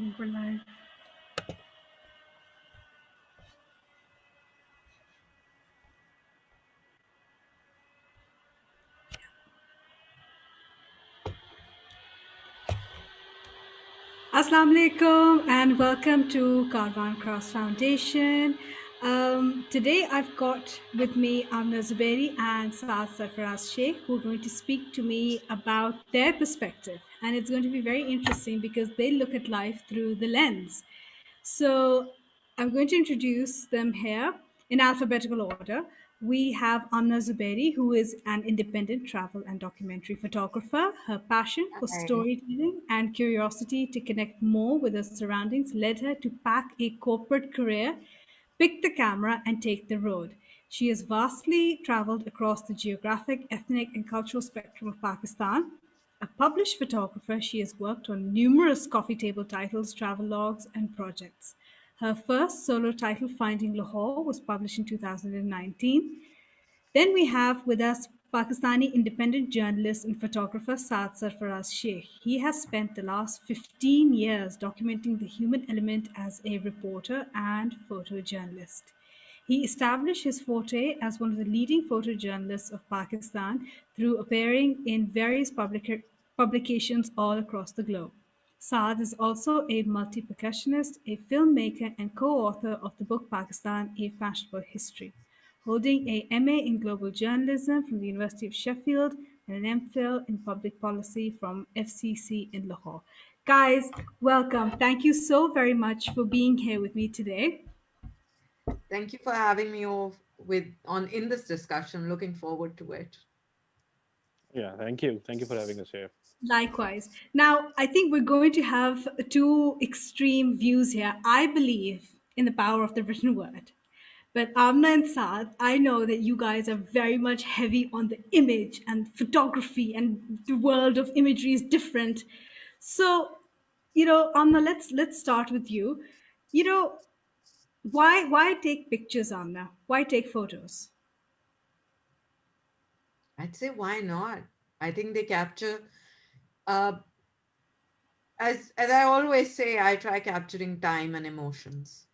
think we're live. Assalamu alaikum and welcome to Kaarvan Crafts Foundation. Today I've got with me Amna Zubairi and Saad Sarfaraz Sheikh, who are going to speak to me about their perspective. And it's going to be very interesting because they look at life through the lens. So I'm going to introduce them here in alphabetical order. We have Amna Zubairi, who is an independent travel and documentary photographer. Her passion for Hi. storytelling and curiosity to connect more with her surroundings led her to pack a corporate career, pick the camera, and take the road. She has vastly traveled across the geographic, ethnic, and cultural spectrum of Pakistan. A published photographer, she has worked on numerous coffee table titles, travelogues, and projects. Her first solo title, Finding Lahore, was published in 2019. Then we have with us Pakistani independent journalist and photographer Saad Sarfaraz Sheikh. He has spent the last 15 years documenting the human element as a reporter and photojournalist. He established his forte as one of the leading photojournalists of Pakistan through appearing in various publications all across the globe. Saad is also a multi-percussionist, a filmmaker, and co-author of the book Pakistan: A Fashionable History, holding a MA in Global Journalism from the University of Sheffield and an MPhil in Public Policy from FCC in Lahore. Guys, welcome. Thank you so very much for being here with me today. Thank you for having me on in this discussion. Looking forward to it. Yeah, thank you. Thank you for having us here. Likewise. Now, I think we're going to have two extreme views here. I believe in the power of the written word. But Amna and Saad, I know that you guys are very much heavy on the image and photography, and the world of imagery is different. So, Amna, let's start with you. You know, why take pictures, Amna? Why take photos? I'd say why not? I think they capture, uh, as I always say, I try capturing time and emotions.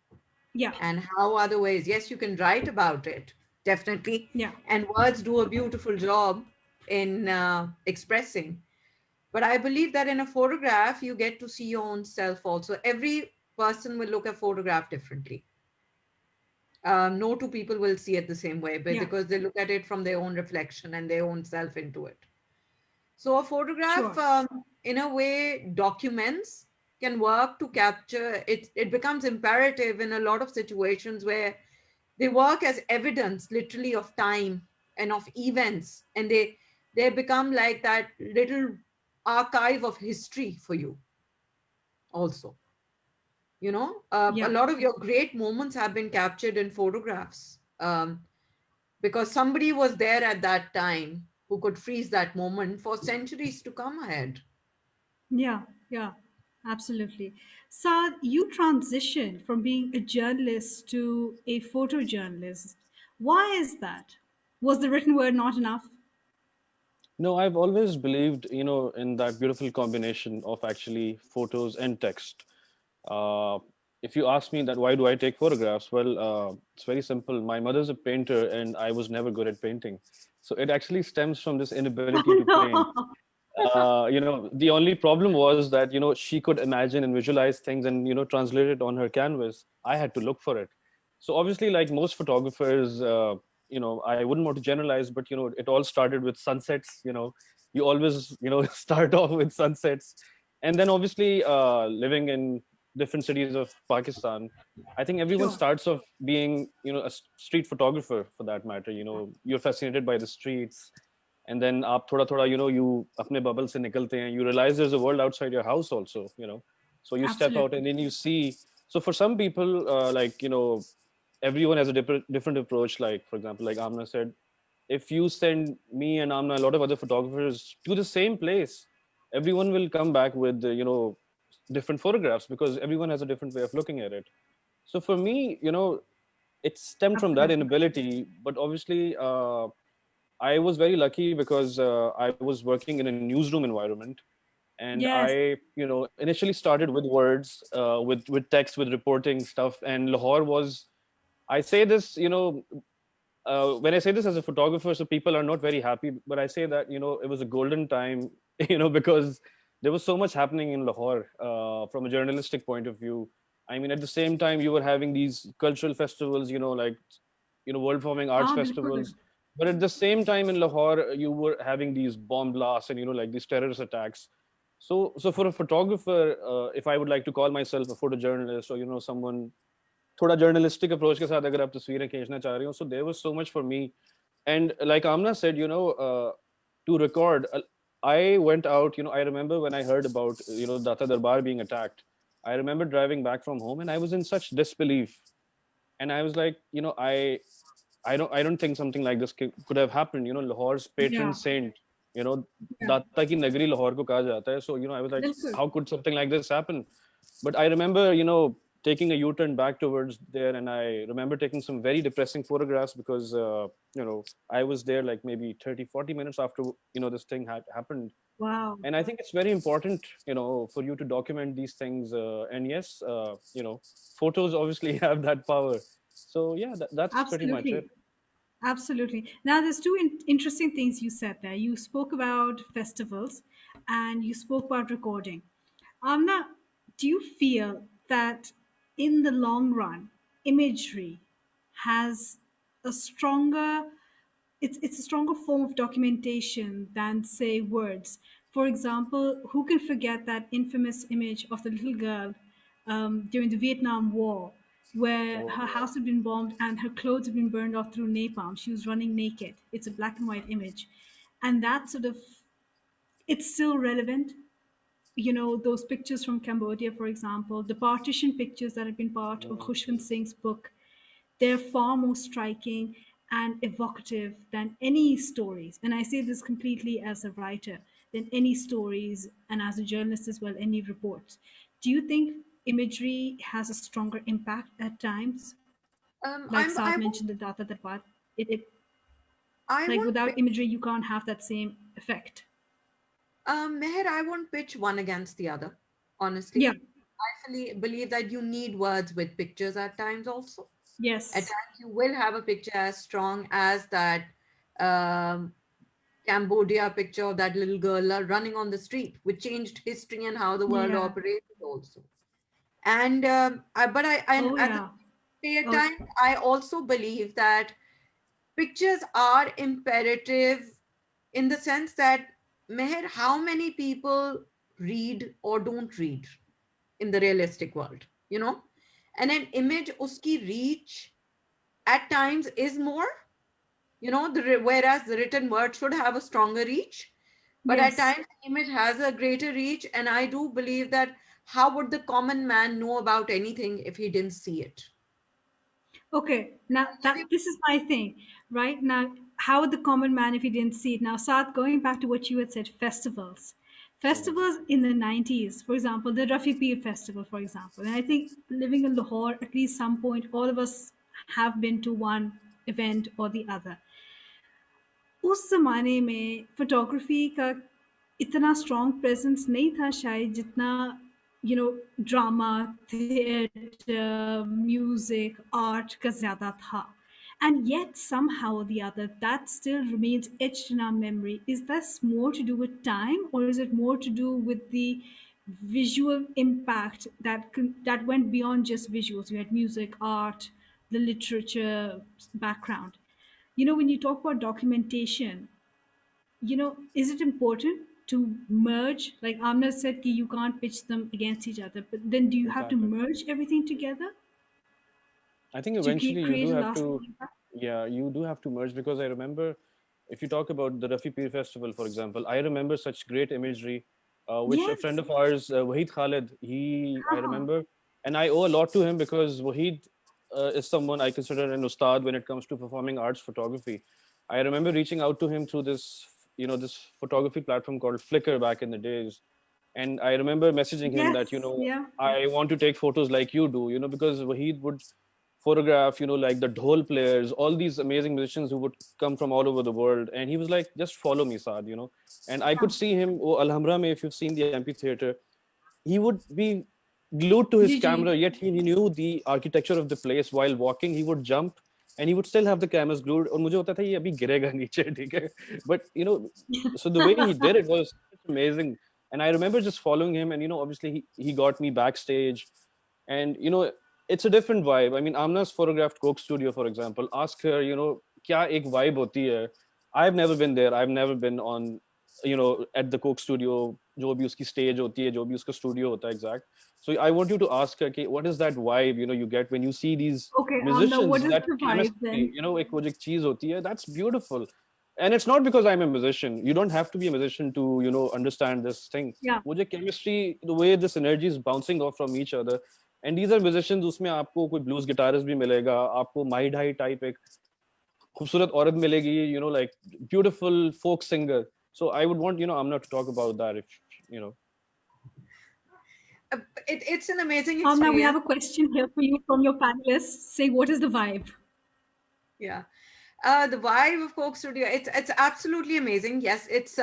Yeah, And how other ways? Yes, you can write about it, definitely, yeah, and words do a beautiful job in expressing. But I believe that in a photograph, you get to see your own self also. Every person will look at photograph differently. No two people will see it the same way, but yeah. because they look at it from their own reflection and their own self into it. So a photograph, Sure. in a way, documents, can work to capture it. It becomes imperative in a lot of situations where they work as evidence, literally, of time and of events, and they become like that little archive of history for you also. A Yeah. lot of your great moments have been captured in photographs. Because somebody was there at that time who could freeze that moment for centuries to come ahead. Yeah, yeah, absolutely. Saad, you transitioned from being a journalist to a photojournalist. Why is that? Was the written word not enough? No, I've always believed, in that beautiful combination of actually photos and text. Uh, if you ask me that why do I take photographs, well, it's very simple. My mother's a painter, and I was never good at painting, so it actually stems from this inability to paint. Oh, no. The only problem was that she could imagine and visualize things and translate it on her canvas. I had to look for it. So obviously, like most photographers, I wouldn't want to generalize, but it all started with sunsets. You always start off with sunsets, and then obviously living in different cities of Pakistan, I think everyone Sure. starts off being a street photographer, for that matter. You're fascinated by the streets, and then आप थोड़ा थोड़ा you अपने bubble से निकलते हैं, you realize there's a world outside your house also. So you step out and Absolutely. then you see. So for some people, like everyone has a different approach. Like for example, like Amna said, if you send me and Amna, a lot of other photographers, to the same place, everyone will come back with different photographs, because everyone has a different way of looking at it. So for me, it stemmed from that Absolutely. inability. But obviously, I was very lucky because I was working in a newsroom environment. And Yes. I, initially started with words, with text, with reporting stuff. And Lahore was, I say this, when I say this as a photographer, so people are not very happy, but I say that, it was a golden time, because there was so much happening in Lahore, from a journalistic point of view. I mean, at the same time, you were having these cultural festivals, like, world performing arts हाँ बिल्कुल. festivals. But at the same time in Lahore, you were having these bomb blasts and, like these terrorist attacks. So for a photographer, if I would like to call myself a photojournalist, or, someone थोड़ा journalistic approach के साथ अगर आप तस्वीरें खींचना चाह रही हो, so there was so much for me. And like Amna said, to record, I went out, I remember when I heard about, Data Darbar being attacked. I remember driving back from home and I was in such disbelief. And I was like, I don't think something like this could have happened. Lahore's patron Yeah. saint, you know, Yeah. Data ki Nagari Lahore ko kaha jata hai. So, I was like, बिल्कुल. how could something like this happen? But I remember, taking a U-turn back towards there, and I remember taking some very depressing photographs because, I was there like maybe 30, 40 minutes after, this thing had happened. Wow. And I think it's very important, for you to document these things. And yes, photos obviously have that power. So yeah, that's pretty much it. Absolutely. Absolutely. Now, there's two interesting things you said there. You spoke about festivals and you spoke about recording. Amna, do you feel that in the long run, imagery has a stronger it's a stronger form of documentation than say words. For example, who can forget that infamous image of the little girl during the Vietnam War, where Oh her yeah. house had been bombed and her clothes had been burned off through napalm. She was running naked. It's a black and white image, and that sort of it's still relevant. Those pictures from Cambodia, for example, the partition pictures that have been part of Mm. Khushwant Singh's book, they're far more striking and evocative than any stories. And I say this completely as a writer, than any stories, and as a journalist as well, any reports. Do you think imagery has a stronger impact at times? Like Saad I mentioned won't, the data that part, it I like won't without pick, imagery you can't have that same effect. Meher, I won't pitch one against the other, honestly. Yeah. I fully believe that you need words with pictures at times also. At Yes. times, you will have a picture as strong as that um, Cambodia picture of that little girl running on the street, which changed history and how the world Yeah. operated also. And but I, and Oh at the yeah. same Oh time, I also believe that pictures are imperative in the sense that, Meher, how many people read or don't read in the realistic world, you know? And an image, uski reach at times is more, whereas the written word should have a stronger reach. But at yes. times, the image has a greater reach. And I do believe that how would the common man know about anything if he didn't see it? Okay, now that this is my thing, right? Now, how would the common man if he didn't see it? Now, Saad, going back to what you had said, festivals. Mhm. Festivals in the 90s, for example, the Rafi Pir Festival, for example. And I think living in Lahore, at least some point, all of us have been to one event or the other. उस ज़माने में photography का इतना strong presence नहीं था शायद जितना drama, theatre, music, art का ज़्यादा था. And yet somehow or the other that still remains etched in our memory. Is this more to do with time, or is it more to do with the visual impact that went beyond just visuals? You had music, art, the literature background. When you talk about documentation, is it important to merge? Like Amna said, ki you can't pitch them against each other, but then do you have to Exactly. merge everything together I think to eventually you do create a have lasting to, impact? yeah, you do have to merge, because I remember, if you talk about the Rafi Pir Festival, for example, I remember such great imagery, which a friend Yes. of ours, Wahid Khalid, I Uh-huh. remember, and I owe a lot to him because Wahid is someone I consider an ustad when it comes to performing arts photography. I remember reaching out to him through this photography platform called Flickr back in the days. And I remember messaging him that, Yes. Yeah. I want to take photos like you do, because Wahid would photograph, like the dhol players, all these amazing musicians who would come from all over the world. And he was like, just follow me, Saad. And I could see him, Alhambra mein, if you've seen the amphitheater, he would be glued to his ji ji camera, yet he knew the architecture of the place. While walking, he would jump and he would still have the cameras glued. और मुझे होता था ये अभी गिरेगा नीचे, ठीक है? But so the way he did it was amazing. And I remember just following him, and obviously he got me backstage. And it's a different vibe. I mean, Amna's photographed Coke Studio, for example. Ask her, क्या एक vibe होती है. I've never been there. I've never been on at the Coke Studio, जो भी उसकी stage होती है, जो भी उसका studio होता है exact. So I want you to ask her, okay, what is that vibe you get when you see these okay now musicians, what is that the vibe chemistry, then एक वो जो चीज होती है, that's beautiful. And it's not because I'm a musician. You don't have to be a musician to understand this thing. yeah वो जो chemistry, the way this energy is bouncing off from each other. And these are musicians, उसमें आपको कोई blues guitarist भी मिलेगा, आपको माही ढाई type एक खूबसूरत औरत मिलेगी, like beautiful folk singer. So I would want Amna to talk about that, if you know. It's an amazing now we have experience. a question here for you from your panelists saying what is the vibe Yeah. The vibe of Coke Studio, it's absolutely amazing. Yes, it's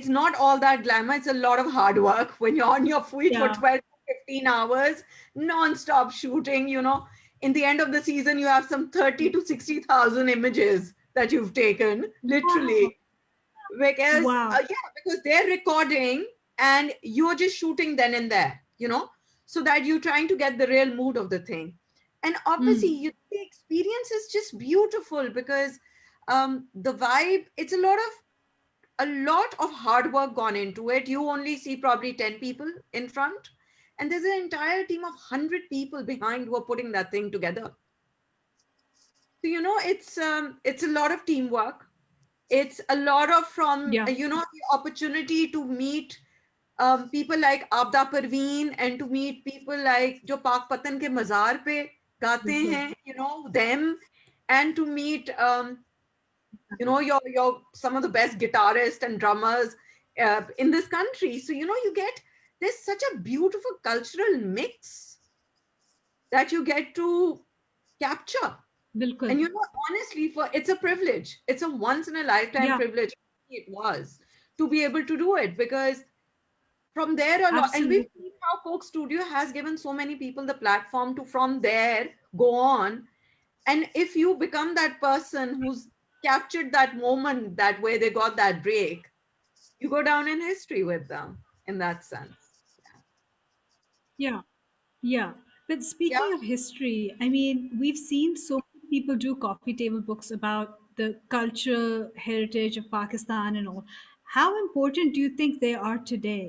not all that glamour. It's a lot of hard work when you're on your feet for yeah 12 to 15 hours, non-stop shooting. In the end of the season, you have some 30 to 60,000 images that you've taken, wow literally. Because wow because they're recording and you're just shooting then and there, so that you're trying to get the real mood of the thing. And obviously, mm. the experience is just beautiful because the vibe, it's a lot of hard work gone into it. You only see probably 10 people in front, and there's an entire team of 100 people behind who are putting that thing together. So it's a lot of teamwork. It's a lot of from yeah the opportunity to meet people like Abda Parveen, and to meet people like jo Pak Patan ke mazar pe gaate बिल्कुल hain, them, and to meet your some of the best guitarists and drummers in this country. So you get, there's such a beautiful cultural mix that you get to capture. बिल्कुल And honestly, it's a privilege. It's a once in a lifetime yeah privilege. It was to be able to do it, because from there a lot, and we've absolutely seen how Coke Studio has given so many people the platform to from there go on. And if you become that person who's captured that moment, that way they got that break, you go down in history with them in that sense. yeah yeah but Yeah. speaking of history I mean we've seen so many people do coffee table books about the cultural heritage of Pakistan and all how important do you think they are today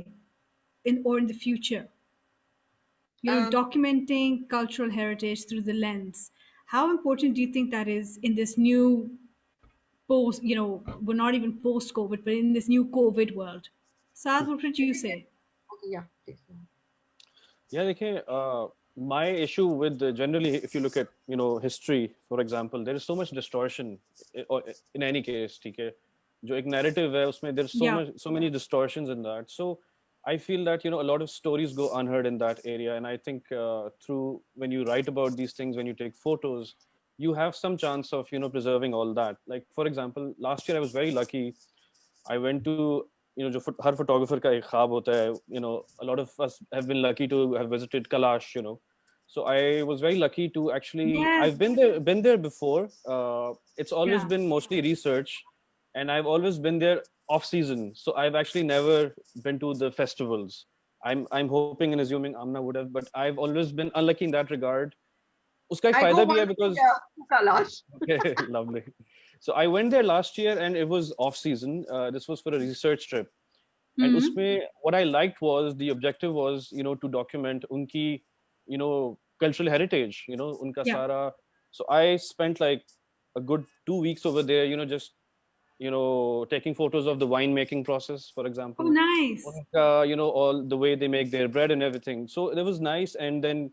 in the future Um, documenting cultural heritage through the lens how important do you think that is in this new post we're not even post covid but in this new covid world Saad, what would you say okay, yeah, please. Yeah, my issue with generally, if you look at history, for example, there is so much distortion in any case. ठीक है, जो एक narrative है उसमें there's yeah so many distortions in that. So I feel that a lot of stories go unheard in that area, and I think through when you write about these things, when you take photos, you have some chance of preserving all that. Like for example, last year I was very lucky. I went to जो हर photographer का एक ख्वाब होता है, a lot of us have been lucky to have visited Kalash. So I was very lucky to actually, yes I've been there before. It's always yeah been mostly research, and I've always been there off season. So I've actually never been to the festivals. I'm hoping and assuming Amna would have, but I've always been unlucky in that regard. उसका एक I go फायदा भी once है a because year to Kalash. okay, lovely. So I went there last year and it was off season. This was for a research trip. And hmm usme, what I liked was the objective was, to document unki, cultural heritage, unka yeah sara. So I spent like a good 2 weeks over there, just, taking photos of the winemaking process, for oh example. nice Unka, all the way they make their bread and everything. So it was nice. And then,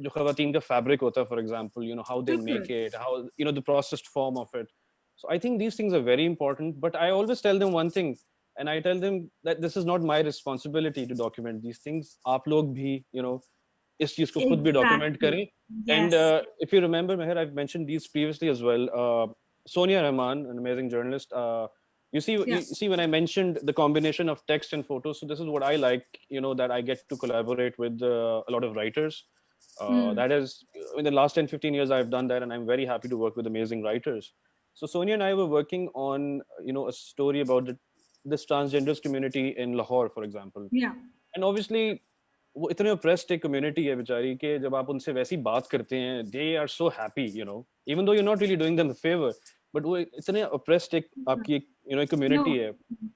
जो खवातीन का fabric होता है, for example, how they बिल्कुल make it, how, the processed form of it. So I think these things are very important. But I always tell them one thing, and I tell them that this is not my responsibility to document these things. आप लोग भी, इस चीज को खुद भी document Exactly. करें. And Yes. If you remember Meher, I've mentioned these previously as well. Sonia Rahman, an amazing journalist, you Yeah. see when I mentioned the combination of text and photos, so this is what I like, that I get to collaborate with a lot of writers. That is, in the last 10-15 years I've done that, and I'm very happy to work with amazing writers. So Sonia and I were working on a story about this transgenders community in Lahore, for example. Yeah. And obviously वो इतने oppressed एक community है बेचारी के, जब आप उनसे वैसी बात करते हैं, they are so happy, even though you not really doing them a favour, but वो इतने ऑप्रेस्ड एक आपकी एक कम्युनिटी No. है.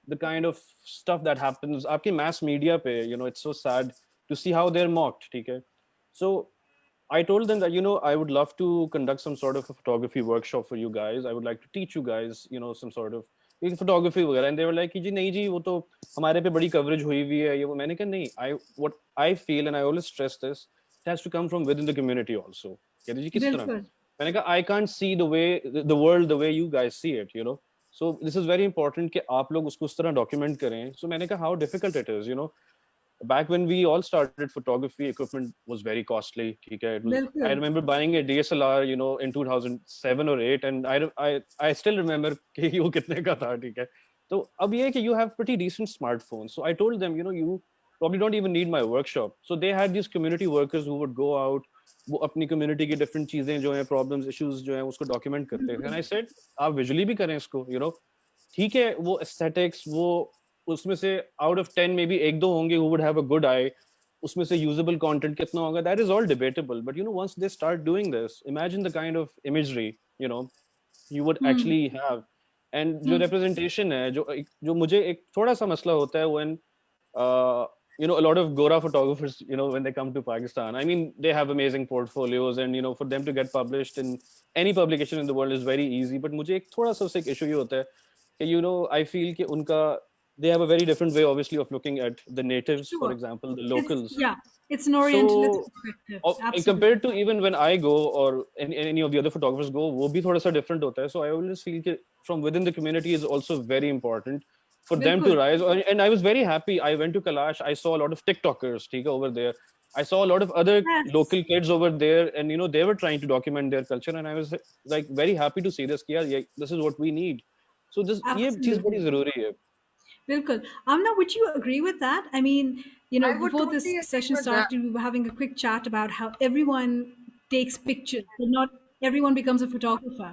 The kind of stuff that happens आपके मास मीडिया पे, it's so sad to see how they are mocked. ठीक है. सो I told them that I would love to conduct some sort of a photography workshop for you guys. I would like to teach you guys some sort of photography वगैरह. And they were like कि जी नहीं जी, वो तो हमारे पे बड़ी coverage हुई हुई है, ये वो. मैंने कहा नहीं, what I feel, and I always stress this, it has to come from within the community also. कहते जी किस तरह? बिल्कुल. मैंने कहा I can't see the world the way you guys see it. So this is very important कि आप लोग उसको उस तरह document करें. So मैंने कहा how difficult it is. Back when we all started, photography equipment was very costly. Okay, I बिल्कुल. remember buying a DSLR, in 2007 or 8, and I still remember कि वो कितने का था. ठीक है. तो अब ये है कि you have pretty decent smartphones. So I told them, you probably don't even need my workshop. So they had these community workers who would go out, वो अपनी community की different चीजें जो हैं, problems, issues जो हैं, उसको document करते थे. And I said, आप visually भी करें इसको. ठीक है, वो aesthetics, वो उसमें से out of 10 maybe एक दो होंगे who would have a good eye. उसमें से usable content कितना होगा, that is all debatable. But once they start doing this, imagine the kind of imagery you would actually have. And जो representation है, जो मुझे एक थोड़ा सा मसला होता है when a lot of Gora photographers, when they come to Pakistan, I mean, they have amazing portfolios, and for them to get published in any publication in the world is very easy. But मुझे एक थोड़ा सा उससे एक issue ये होता है कि I feel कि उनका they have a very different way, obviously, of looking at the natives, for Sure. example, the It's, locals. yeah, it's an Orientalist So perspective. compared to Absolutely. even when I go or any of the other photographers go, वो भी थोड़ा सा different होता है. So I always feel that from within the community is also very important for them to बिल्कुल. rise. And I was very happy. I went to Kailash. I saw a lot of TikTokers, ठीक है, over there. I saw a lot of other Yes. local kids over there, and they were trying to document their culture. And I was like very happy to see this. कि यार, this is what we need. So ये चीज बड़ी Absolutely. जरूरी है. Bilkul. Amna, would you agree with that? I mean, I would before totally this agree session with that. started, we were having a quick chat about how everyone takes pictures, but not everyone becomes a photographer.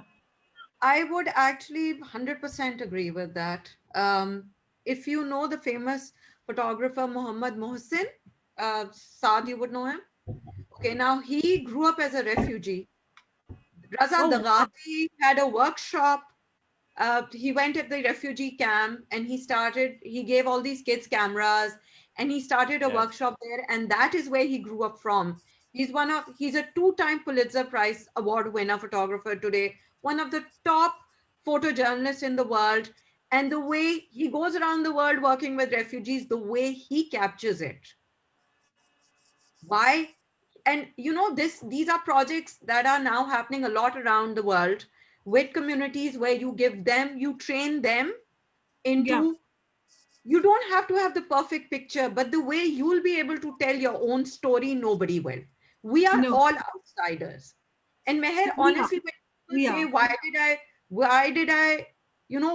I would actually 100% agree with that. If you know the famous photographer Muhammad Mohsin, Saad, you would know him. Okay, now he grew up as a refugee. Raza Oh, wow. Dagati had a workshop. He went at the refugee camp and he gave all these kids cameras and he started a Yeah. workshop there. And that is where he grew up from. He's a two-time Pulitzer Prize Award winner photographer today, one of the top photojournalists in the world. And the way he goes around the world working with refugees, the way he captures it. Why? And these are projects that are now happening a lot around the world with communities where you train them Yeah. into, you don't have to have the perfect picture, but the way you will be able to tell your own story, nobody will. We are No, all outsiders. And Meher, we are. honestly, when We people say, are.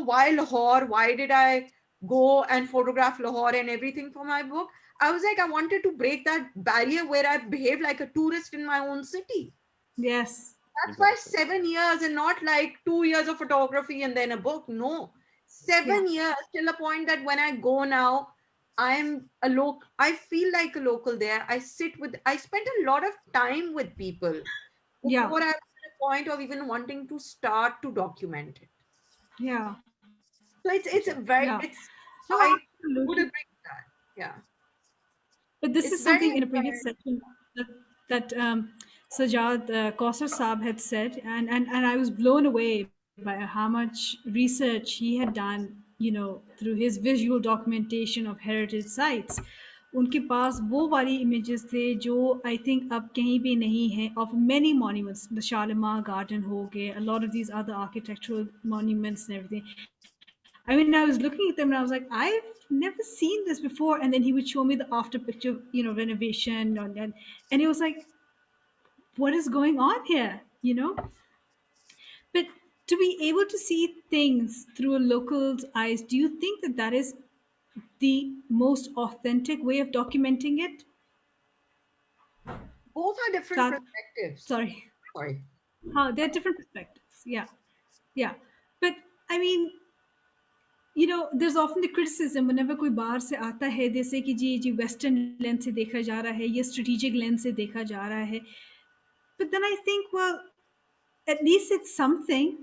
why Lahore? Why did I go and photograph Lahore and everything for my book? I was like, I wanted to break that barrier where I behave like a tourist in my own city. Yes. That's why Exactly. 7 years and not like 2 years of photography and then a book. No, Yeah. 7 years till a point that when I go now, I feel like a local there. I spent a lot of time with people Yeah. before I was at a point of even wanting to start to document it. Yeah. So it's a Exactly. very, Yeah. it's, No, I would absolutely. agree with that. Yeah. But this It's is very something in a previous inspiring. section that Sajad Kausar Saab had said, and I was blown away by how much research he had done, through his visual documentation of heritage sites. उनके पास वो वाली images थे जो I think अब कहीं भी नहीं है, of many monuments, the Shalimar Garden हो गए, a lot of these other architectural monuments and everything. I mean, I was looking at them and I was like, I've never seen this before. And then he would show me the after picture, renovation, and he was like, what is going on here? But to be able to see things through a local's eyes, do you think that that is the most authentic way of documenting it? Both are different That, perspectives. sorry, Sorry. how they're different perspectives. Yeah, yeah. But I mean, there's often the criticism whenever कोई बाहर से आता है जैसे कि जी western lens से देखा जा रहा है ये स्ट्रेटेजिक लेंस से देखा जा रहा है. But then I think, well, at least it's something.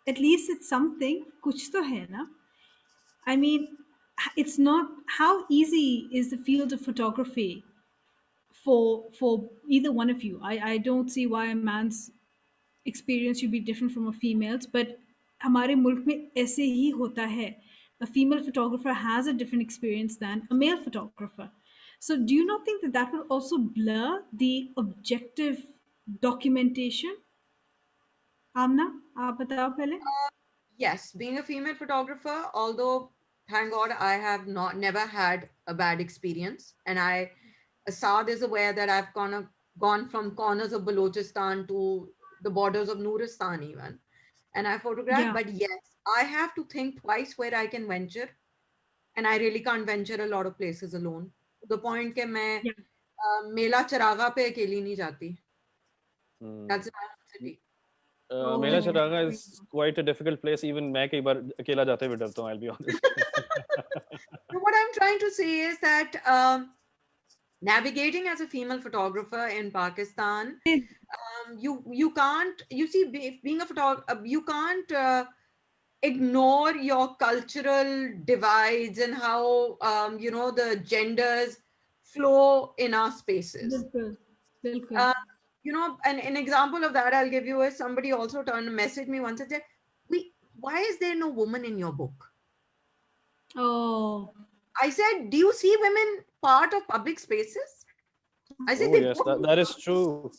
At least it's something. कुछ तो है ना. I mean, it's not how easy is the field of photography for either one of you. I don't see why a man's experience should be different from a female's, but हमारे मुल्क में ऐसे ही होता है. A female photographer has a different experience than a male photographer. So do you not think that that will also blur the objective documentation? Amna, आप बताओ पहले. Yes, being a female photographer, although thank God I have not never had a bad experience, and Saad is aware that I've gone from corners of Balochistan to the borders of Nuristan even, and I photographed. Yeah, But yes, I have to think twice where I can venture, and I really can't venture a lot of places alone. To the point that मैं yeah. मेला चरागा पे अकेली नहीं जाती. Hmm. That's in my own city. Mela Oh, Charaga there we is go. quite a difficult place. Even मैं कई बार अकेला जाते हुए डरता हूँ, I'll be honest. So what I'm trying to say is that navigating as a female photographer in Pakistan, you can't, you see, being a photographer, you can't ignore your cultural divides and how the genders flow in our spaces. बिल्कुल, बिल्कुल. uh, an example of that I'll give you is somebody also turned messaged me once and said, why is there no woman in your book? Oh, I said, do you see women part of public spaces? I said Oh they yes, go through that is them. true.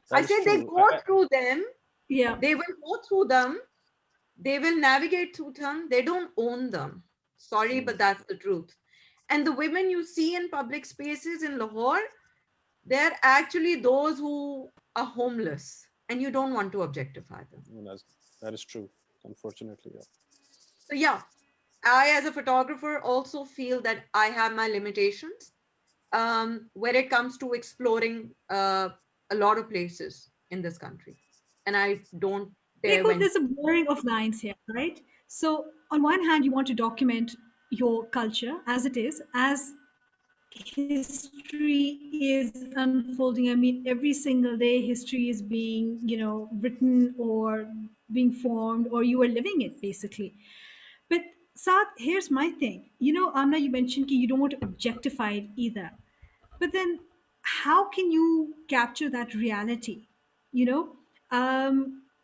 That I is said they true. go through them. yeah. They will go through them. They will navigate through them. They don't own them. Sorry, Hmm. but that's the truth. And the women you see in public spaces in Lahore, they're actually those who are homeless, and you don't want to objectify them. That is true. Unfortunately, yeah. So yeah, I as a photographer also feel that I have my limitations when it comes to exploring a lot of places in this country, and I don't dare Dekho, venture. there's a blurring of lines here, right? So, on one hand, you want to document your culture as it is, as history is unfolding. I mean, every single day, history is being, written or being formed, or you are living it basically. But Saad, here's my thing. Amna, you mentioned that you don't want to objectify it either. But then, how can you capture that reality? You know,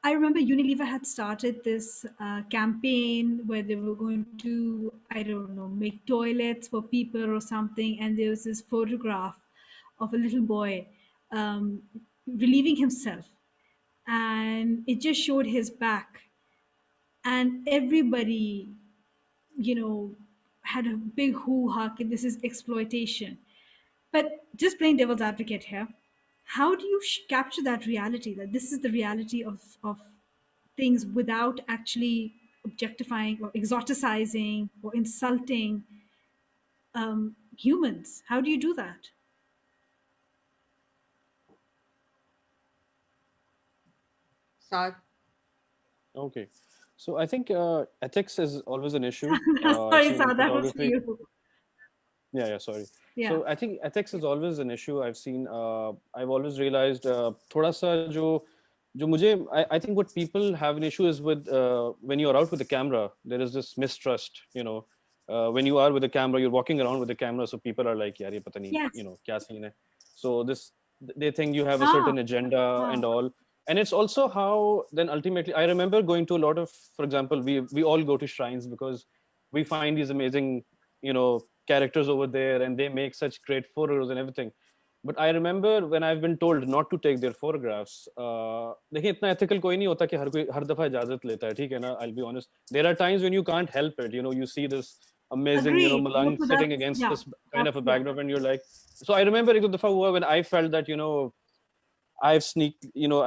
I remember Unilever had started this campaign where they were going to, I don't know, make toilets for people or something, and there was this photograph of a little boy relieving himself, and it just showed his back, and everybody, you know, had a big hoo-ha. This is exploitation. But just playing devil's advocate here, how do you capture that reality? That this is the reality of things without actually objectifying or exoticizing or insulting humans? How do you do that? Start. Okay. So I think ethics is always an issue. I've Sorry, seen in Sad, that was for photography. you. Yeah, sorry. Yeah. So I think ethics is always an issue. I've seen. I've always realized. थोड़ा सा जो मुझे I think what people have an issue is with when you're out with the camera, there is this mistrust. When you are with the camera, you're walking around with the camera, so people are like, यार ये पता नहीं, Yes. क्या scene है. So they think you have a Ah. certain agenda Ah. and all. And it's also how then ultimately I remember going to a lot of, for example, we all go to shrines because we find these amazing characters over there, and they make such great photos and everything. But I remember when I've been told not to take their photographs. देखिए इतना ethical कोई नहीं होता कि हर दफा इजाजत लेता है, ठीक है ना? I'll be honest. There are times when you can't help it. You know, you see this amazing, you know, Agreed. Malang Also, sitting that's, against yeah, this kind that's, of a yeah. backdrop, and you're like. So I remember एक दो दफा हुआ when I felt that, you know, I've sneaked, you know,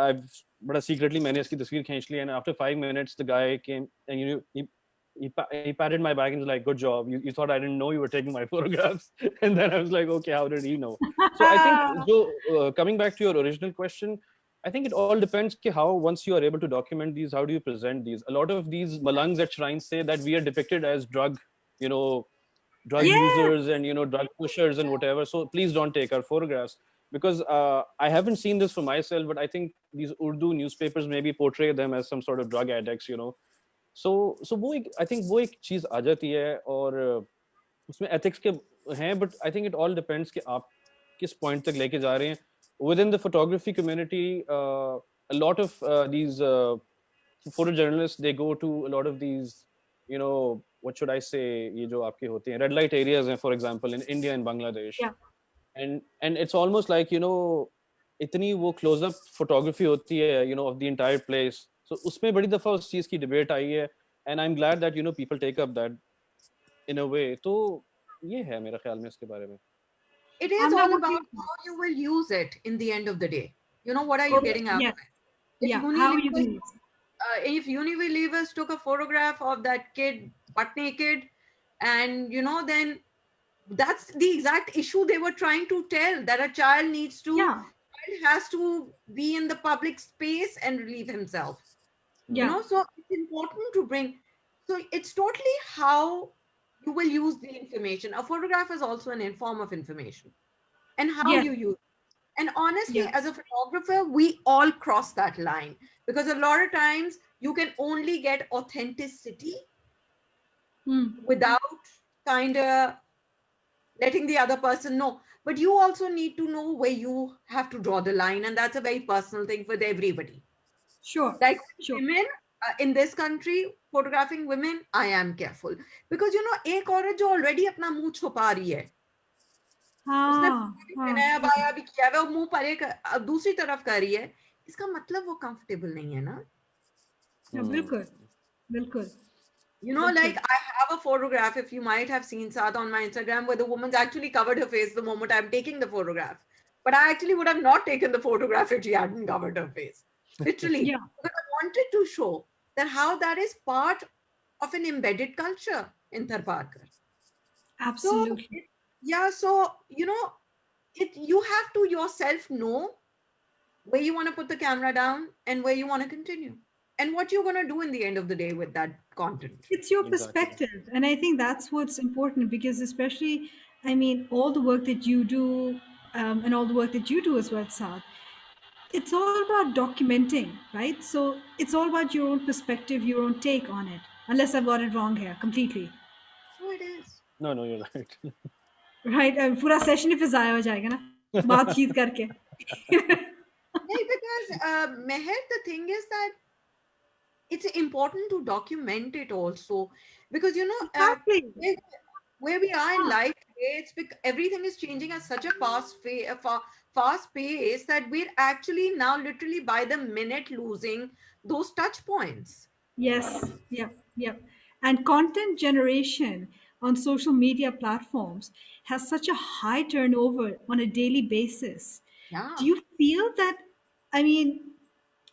but secretly मैंने इसकी तस्वीर खींच ली, and after 5 minutes the guy came and you know he patted my back and was like, "Good job. You thought I didn't know you were taking my photographs." And then I was like, "Okay, how did he know?" So I think, so coming back to your original question, I think it all depends ki how once you are able to document these, how do you present these? A lot of these malangs at shrines say that we are depicted as you know, drug Yeah, users and you know drug pushers and whatever. So please don't take our photographs because I haven't seen this for myself, but I think these Urdu newspapers maybe portray them as some sort of drug addicts, you know. So I think वो एक चीज आ जाती है और उसमें ethics के हैं, but I think it all depends कि आप किस point तक लेके जा रहे हैं. Within the photography community, a lot of these photojournalists, they go to a lot of these, you know, what should I say, ये जो आपके होते हैं red light areas हैं, for example, in India and Bangladesh, yeah, and it's almost like, you know, इतनी वो close up photography होती है, you know, of the entire place. So उसमें बड़ी दफा उस चीज की debate आई है, and I'm glad that, you know, people take up that in a way. तो ये है मेरा ख्याल में इसके बारे में. It is and I all would about be, how you will use it in the end of the day. You know, what are you okay, getting out yes, of it? If yeah, how are you Unilevers, going to use it? if Unilevers took a photograph of that kid butt naked, and you know, then that's the exact issue they were trying to tell, that a Yeah, child has to be in the public space and relieve himself. You yeah, know, so it's important to bring. So it's totally how you will use the information. A photograph is also an form of information, and how yes, you use. And honestly, yeah, as a photographer, we all cross that line, because a lot of times you can only get authenticity mm, without kind of letting the other person know. But you also need to know where you have to draw the line, and that's a very personal thing for everybody. sure, Like sure. women, in this country, photographing women, I am careful, because you know, एक औरत जो already अपना मुंह छुपा रही है, उसने भी हाँ, पहनाया yeah, बाया भी किया है, वो मुंह परे दूसरी तरफ कर रही है, इसका मतलब वो कंफर्टेबल नहीं है ना. yeah, बिल्कुल, बिल्कुल, You know, like बिल्कुल. I have a photograph, if you might have seen Saad on my Instagram, where the woman's actually covered her face the moment I'm taking the photograph. But I actually would have not taken the photograph if she hadn't covered her face. Literally. Yeah, Because I wanted to show that how that is part of an embedded culture in Tharparkar. So absolutely. yeah, so you know, you have to yourself know where you want to put the camera down and where you want to continue. And what you're gonna do in the end of the day with that content. It's your Exactly. perspective, and I think that's what's important because, especially, I mean, all the work that you do, and all the work that you do as well, Saad, it's all about documenting, right? So it's all about your own perspective, your own take on it. Unless I've got it wrong here completely, So it is. No, no, you're right. right? पूरा session ही फिर जाया हो जाएगा ना बातचीत करके. Yeah, because Meher, the thing is that it's important to document it also, because you know, Exactly. where, where we are in Huh. life today, everything is changing at such a fast pace that we're actually now literally by the minute losing those touch points. Yes, yep, yep. And content generation on social media platforms has such a high turnover on a daily basis. Do Yeah, you feel that? I mean,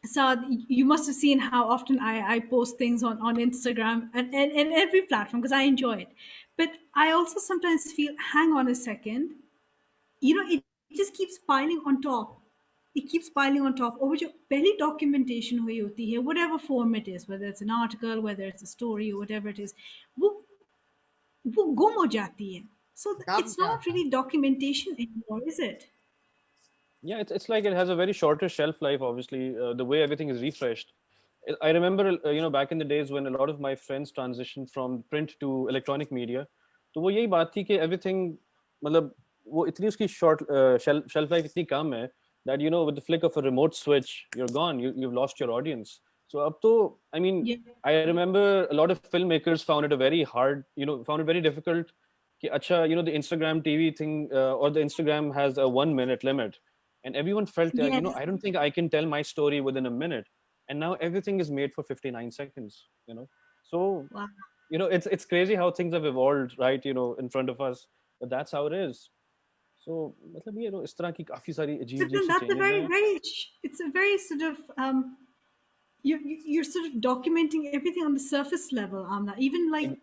Saad, you must have seen how often I post things on Instagram and every platform because I enjoy it. But I also sometimes feel, hang on a second, it just keeps piling on top. It keeps piling on top और वो जो पहली documentation हुई होती है whatever form it is, whether it's an article, whether it's a story or whatever it is, वो वो गुम हो जाती है. So dab it's not jata. really documentation anymore, is it? Yeah, it's like it has a very shorter shelf life, obviously, the way everything is refreshed. I remember, you know, back in the days when a lot of my friends transitioned from print to electronic media, तो वो यही बात थी कि everything, मतलब वो इतनी उसकी short shelf life इतनी कम है that, you know, with the flick of a remote switch, you're gone, you've lost your audience. So up to, I mean, Yeah, I remember a lot of filmmakers found it a very hard, you know, found it very difficult कि अच्छा, the Instagram TV thing, or the Instagram has a 1 minute limit, and everyone felt that, Yes. I don't think I can tell my story within a minute, and now everything is made for 59 seconds. So Wow. it's crazy how things have evolved, right? In front of us, but that's how it is. So मतलब ये इस तरह की काफी सारी But अजीब अजीब then C that's a changes very, हैं. very, it's a very sort of, you're sort of documenting everything on the surface level, Amna. Even like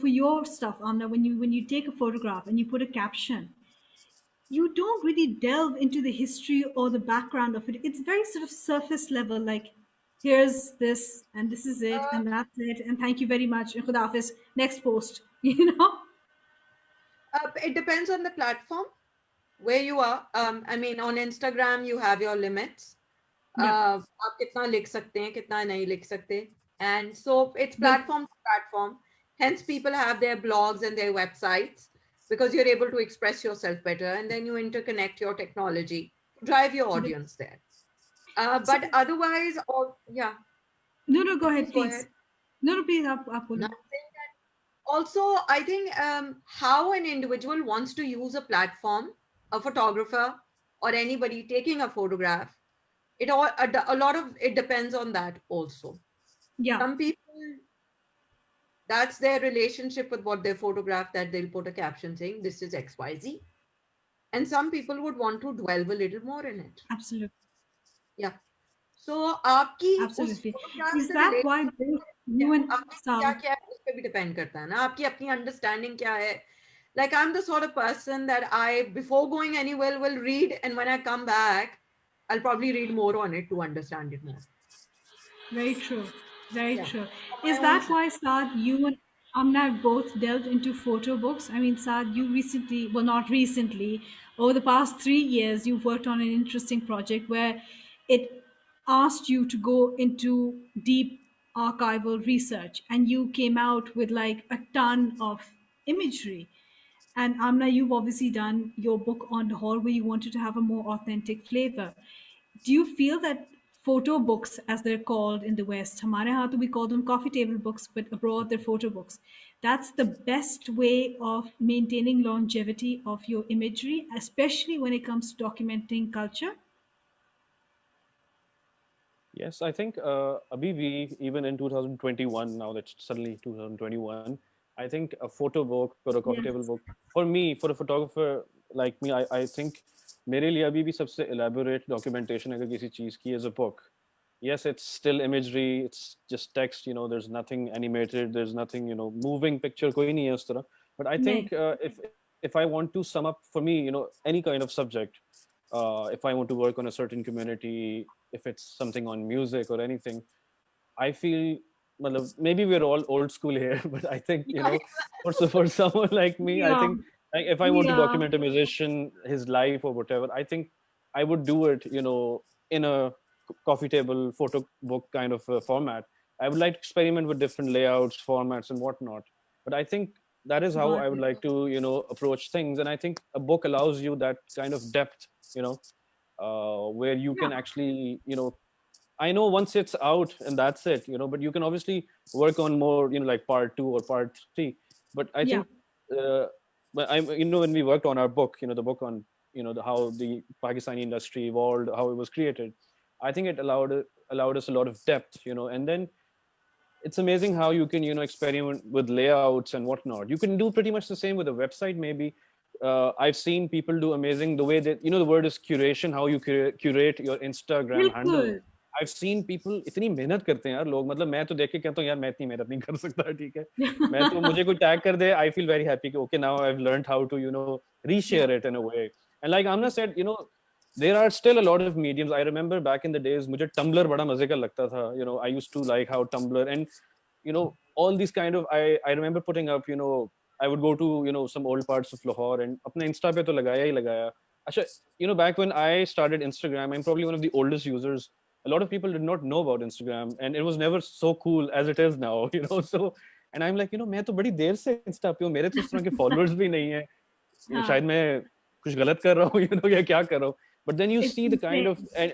for your stuff, Amna, when you take a photograph and you put a caption, you don't really delve into the history or the background of it. It's very sort of surface level, like here's this and this is it Uh, and that's it and thank you very much. Khuda Hafiz, next post. You know? it depends on the platform where you are. I mean, on Instagram, you have your limits. Yeah. आप कितना लिख सकते हैं, कितना नहीं लिख सकते. And so it's The platform to platform. Hence, people have their blogs and their websites because you're able to express yourself better, and then you interconnect your technology to drive your the audience there. so But otherwise, or yeah, no, no, go ahead, please go please. ahead. No, no, please, aap No, bolo. I'm saying that also, I think how an individual wants to use a platform, a photographer, or anybody taking a photograph, a lot of it depends on that also. Yeah, Some people, that's their relationship with what they photograph, that they'll put a caption saying this is XYZ. And some people would want to dwell a little more in it. absolutely. Yeah. So आपकी उस Absolutely. Photograph Is से that relate why both क्या you and आपने क्या Saad? क्या है उस पर भी डिपेंड करता है ना, आपकी अपनी अंडरस्टैंडिंग क्या है. Like I'm the sort of person that I, before going anywhere, will read, and when I come back, I'll probably read more on it to understand it more. Very true. Very Yeah, true. for Is my own that sake. why, Saad, you and Amna have both delved into photo books? I mean, Saad, you recently, well, not recently, over the past 3 years, you've worked on an interesting project where it asked you to go into deep archival research and you came out with like a ton of imagery. And Amna, you've obviously done your book on the whole where you wanted to have a more authentic flavor. Do you feel that photo books, as they're called in the West, हमारे यहाँ तो we call them coffee table books, but abroad they're photo books. That's the best way of maintaining longevity of your imagery, especially when it comes to documenting culture? Yes, I think abhi we, even in 2021, now that's suddenly 2021, I think a photo book or a coffee table Yes, book, for me, for a photographer like me, I think मेरे लिए अभी भी सबसे elaborate documentation अगर किसी चीज की is a book. Yes, it's still imagery, it's just text, there's nothing animated, there's nothing, moving picture कोई नहीं है उस तरह. But I नहीं, think if I want to sum up, for me, any kind of subject, if I want to work on a certain community, if it's something on music or anything, I feel, well, maybe we're all old school here, but I think, Yeah, for someone like me, we I are, think, like, if I want we to are, document a musician, his life or whatever, I think I would do it, in a coffee table photo book kind of format. I would like to experiment with different layouts, formats, and whatnot. But I think that is how got I would it. like to, approach things. And I think a book allows you that kind of depth, where you can Yeah, actually, I know once it's out and that's it, but you can obviously work on more, like part two or part three. But I think, yeah, uh, but when we worked on our book, the book on, how the Pakistani industry evolved, how it was created, I think it allowed us a lot of depth, and then it's amazing how you can, experiment with layouts and whatnot. You can do pretty much the same with a website, maybe. I've seen people do amazing the way that, the word is curation, how you curate your Instagram handle. बिल्कुल. I've seen people इतनी मेहनत करते हैं यार लोग, मतलब मैं तो देख के कहता हूँ यार मैं इतनी मेहनत नहीं कर सकता, ठीक है. मैं तो, मुझे कोई टैग कर दे, I feel very happy कि okay, now I've learned how to, reshare Yeah, it in a way. And like Amna said, there are still a lot of mediums. I remember back in the days मुझे Tumblr बड़ा मजे का लगता था. I used to like how Tumblr, and all these kind of, I remember putting up, I would go to, some old parts of Lahore and अपने Insta पे तो लगाया ही लगाया. अच्छा, back when I started Instagram, I'm probably one of the oldest users. A lot of people did not know about Instagram, and it was never so cool as it is now. So, and I'm like, मैं तो बड़ी देर से Insta पे हूँ, मेरे तो उस तरह के followers भी नहीं है. हाँ, शायद मैं कुछ गलत कर रहा हूँ, या क्या कर रहा हूँ. But then you it's see the kind of, insane. and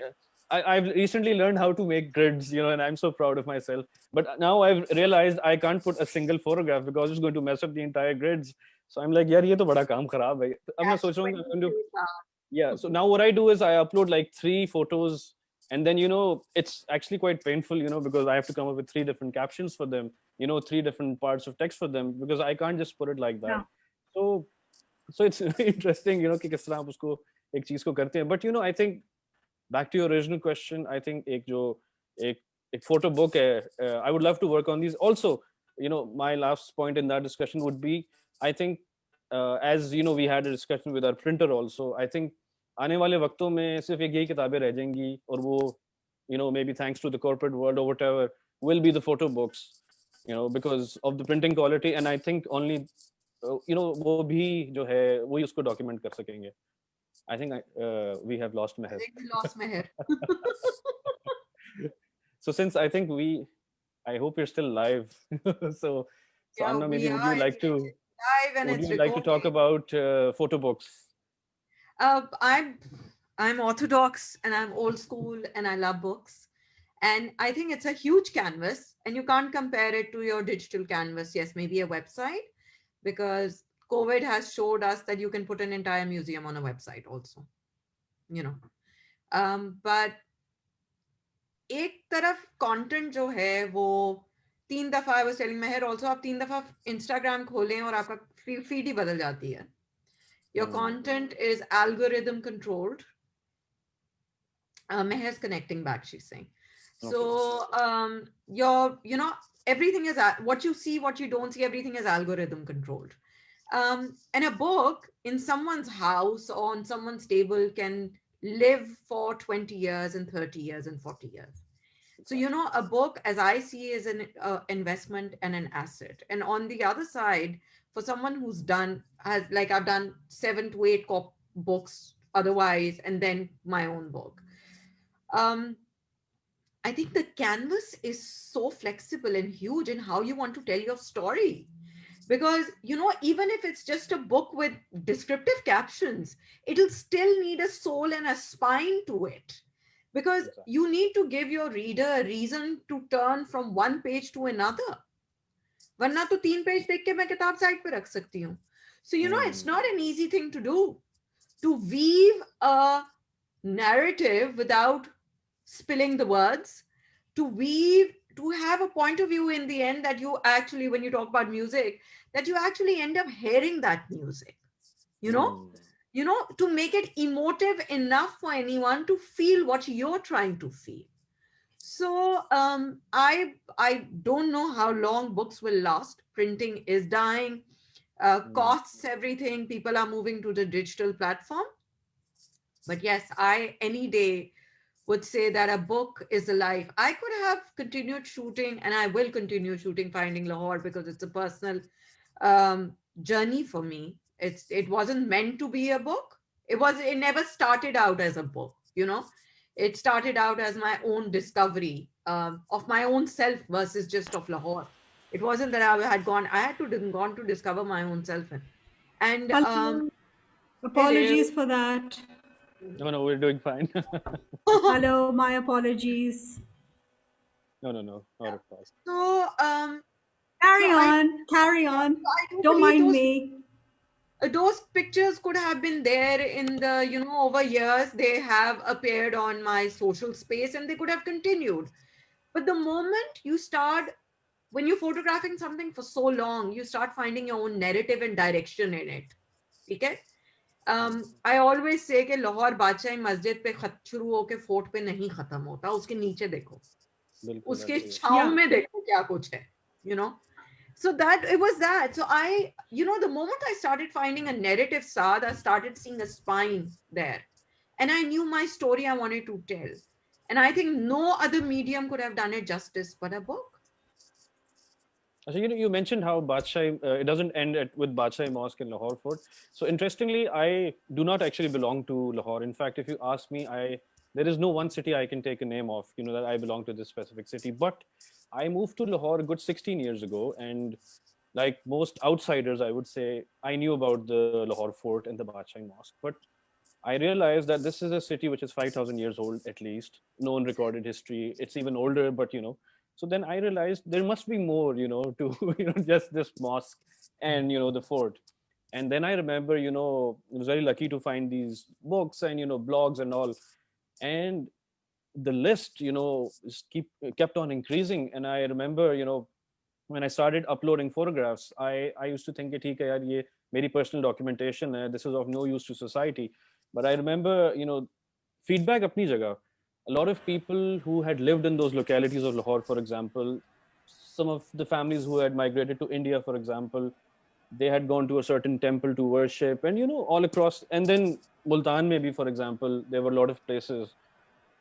I've recently learned how to make grids, and I'm so proud of myself. But now I've realized I can't put a single photograph because it's going to mess up the entire grids. So I'm like, यार ये तो बड़ा काम खराब है. तो अब मैं Catch सोच रहा हूँ I'm going to 22 का. yeah. So now what I do is I upload like 3 photos, and then it's actually quite painful, because I have to come up with 3 different captions for them, 3 different parts of text for them, because I can't just put it like that. Yeah. So it's interesting, कि किस तरह आप उसको एक चीज को करते हैं. But I think back to your original question, I think एक photo book hai, I would love to work on these also. My last point in that discussion would be, I think, as we had a discussion with our printer also, I think आने वाले वक्तों में सिर्फ एक यही किताबें रह जाएंगी, और वो maybe thanks to the corporate world or whatever, will be the photo books, because of the printing quality. And I think only वो भी जो है वही उसको document कर सकेंगे. I think we have lost I Meher. think we lost Meher. So since I think I hope you're still live. So Yeah, Anna, maybe we are. Live and would it's you like to talk recording. about photo books? I'm orthodox and I'm old school and I love books. And I think it's a huge canvas, and you can't compare it to your digital canvas. Yes, maybe a website, because COVID has showed us that you can put an entire museum on a website also, you know. But एक तरफ content जो है वो 3 दफा, I was telling Mehar also, आप 3 दफा Instagram खोलें और आपका फीड ही बदल जाती है. Your content is algorithm controlled. Meher's connecting back, she's saying. So everything is what you see, what you don't see, everything is algorithm controlled. And a book in someone's house or on someone's table can live for 20 years and 30 years and 40 years. So, a book, as I see, is an investment and an asset. And on the other side, for someone who's like I've done 7 to 8 books otherwise, and then my own book. I think the canvas is so flexible and huge in how you want to tell your story. Because, even if it's just a book with descriptive captions, it'll still need a soul and a spine to it. Because you need to give your reader a reason to turn from one page to another. वरना तो 3 page देख के मैं किताब side पे रख सकती हूँ. So, it's not an easy thing to do. To weave a narrative without spilling the words, to have a point of view in the end that you actually, when you talk about music, that you actually end up hearing that music, to make it emotive enough for anyone to feel what you're trying to feel. So I don't know how long books will last. Printing is dying, costs everything. People are moving to the digital platform. But yes, I any day would say that a book is alive. I could have continued shooting, and I will continue shooting Finding Lahore, because it's a personal journey for me. It wasn't meant to be a book. It never started out as a book. It started out as my own discovery of my own self versus just of Lahore. It wasn't that I had gone to discover my own self. And Hello. hello. Apologies for that. No, we're doing fine. Hello, my apologies. No, not at all. So, Carry I on, carry on. do Don't believe mind me. those pictures could have been there in the, over years. They have appeared on my social space and they could have continued. But the moment you start, when you're photographing something for so long, you start finding your own narrative and direction in it. Okay? I always say कि लाहौर बादशाही मस्जिद पे शुरू होके fort पे नहीं खत्म होता, उसके नीचे देखो, उसके छांव में देखो क्या कुछ है, So that it was that. So the moment I started finding a narrative, Saad, I started seeing a spine there, and I knew my story I wanted to tell, and I think no other medium could have done it justice but a book. So you mentioned how Badshah, it doesn't end with Badshah Mosque in Lahore Fort. So interestingly, I do not actually belong to Lahore. In fact, if you ask me, there is no one city I can take a name of, that I belong to this specific city. But I moved to Lahore a good 16 years ago, and like most outsiders, I would say I knew about the Lahore Fort and the Badshah Mosque. But I realized that this is a city which is 5,000 years old at least, known recorded history. It's even older, but so then I realized there must be more, to just this mosque and the fort. And then I remember, I was very lucky to find these books and, blogs and all. And the list, kept on increasing. And I remember, when I started uploading photographs, I used to think, "Okay, yaar, ye meri personal documentation hai. This is of no use to society." But I remember, feedback apni jagah. A lot of people who had lived in those localities of Lahore, for example, some of the families who had migrated to India, for example, they had gone to a certain temple to worship, and all across. And then Multan, maybe, for example, there were a lot of places.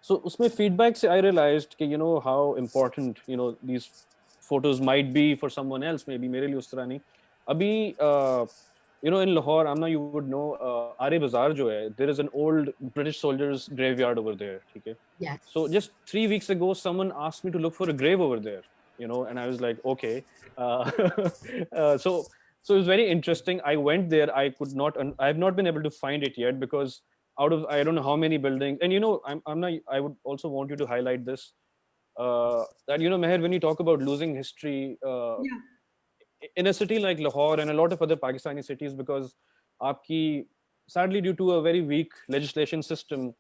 So usme feedback se I realized कि, how important these photos might be for someone else, maybe मेरे लिए उस तरह नहीं. अभी in Lahore, Amna, you would know, Are Bazaar जो है, there is an old British soldiers graveyard over there, ठीक है. So Yes. just 3 weeks ago, someone asked me to look for a grave over there, and I was like, okay. So it was very interesting. I went there. I have not been able to find it yet, because out of I don't know how many buildings. And I'm not. I would also want you to highlight this. That Meher, when you talk about losing history, Yeah. in a city like Lahore and a lot of other Pakistani cities, because aapki, sadly, due to a very weak legislation system,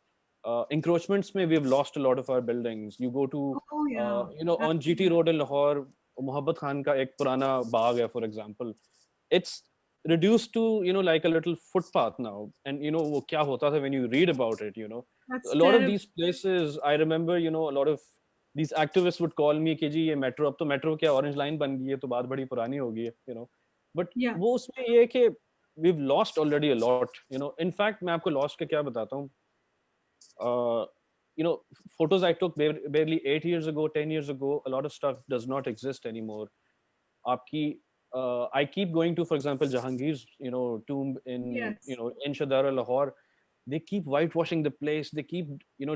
encroachments may we have lost a lot of our buildings. You go to, Oh, yeah. on GT Absolutely. Road in Lahore, Mohabbat Khan ka ek purana baag hai, for example. It's reduced to, like a little footpath now. And wo kya hota tha when you read about it, That's a lot of terrible. these places, I remember, a lot of these activists would call me कि जी ये metro, अब तो metro क्या orange line बन गई है, तो बात बड़ी पुरानी हो गई है, बट Yeah. वो उसमें ये है कि we've lost already a lot. In fact, मैं आपको lost का क्या बताता हूँ. uh, Photos I took barely 8 years ago, 10 years ago, a lot of stuff does not exist anymore. Aapki, I keep going to, for example, Jahangir's, tomb Yes. in Shadara, Lahore. They keep whitewashing the place. They keep,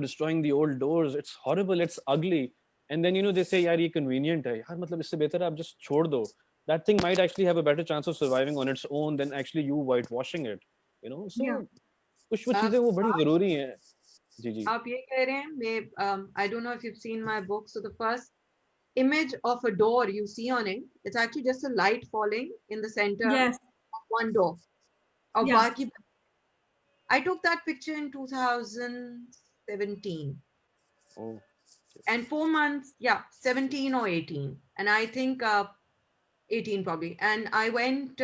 destroying the old doors. It's horrible. It's ugly. And then, they say, yaar, ye convenient hai. Yaar, matlab, isse behtar hai, aap just chhod do. That thing might actually have a better chance of surviving on its own than actually you whitewashing it. Yeah. So कुछ वो Uh, चीजें वो बड़ी जरूरी हैं. जी जी. आप ये कह रहे हैं I don't know if you've seen my book. So the first image of a door you see on it, it's actually just a light falling in the center Yes. of one door. और Yeah. बाकी, I took that picture in 2017. Oh. And 4 months, yeah, 17 or 18. And I think 18 probably. And I went